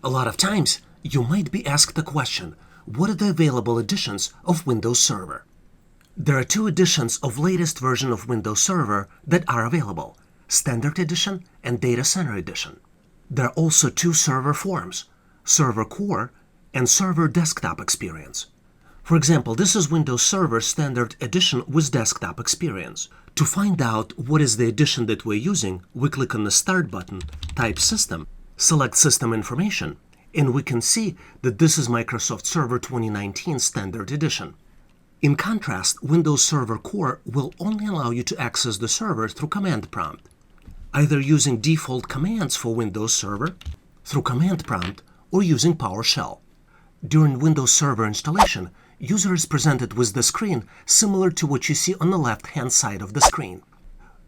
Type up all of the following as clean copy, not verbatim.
A lot of times, you might be asked the question, what are the available editions of Windows Server? There are two editions of latest version of Windows Server that are available, Standard Edition and Data Center Edition. There are also two server forms, Server Core and Server Desktop Experience. For example, this is Windows Server Standard Edition with Desktop Experience. To find out what is the edition that we're using, we click on the Start button, type System, select System Information, and we can see that this is Microsoft Server 2019 Standard Edition. In contrast, Windows Server Core will only allow you to access the server through command prompt, either using default commands for Windows Server, through command prompt, or using PowerShell. During Windows Server installation, user is presented with the screen similar to what you see on the left-hand side of the screen.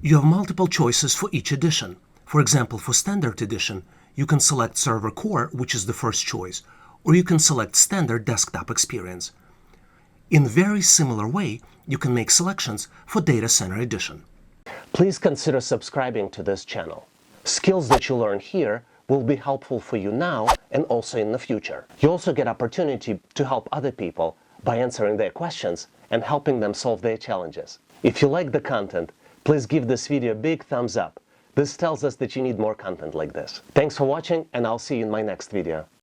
You have multiple choices for each edition. For example, for Standard Edition, you can select Server Core, which is the first choice, or you can select Standard Desktop Experience. In very similar way, you can make selections for Data Center Edition. Please consider subscribing to this channel. Skills that you learn here will be helpful for you now and also in the future. You also get opportunity to help other people by answering their questions and helping them solve their challenges. If you like the content, please give this video a big thumbs up. This tells us that you need more content like this. Thanks for watching, and I'll see you in my next video.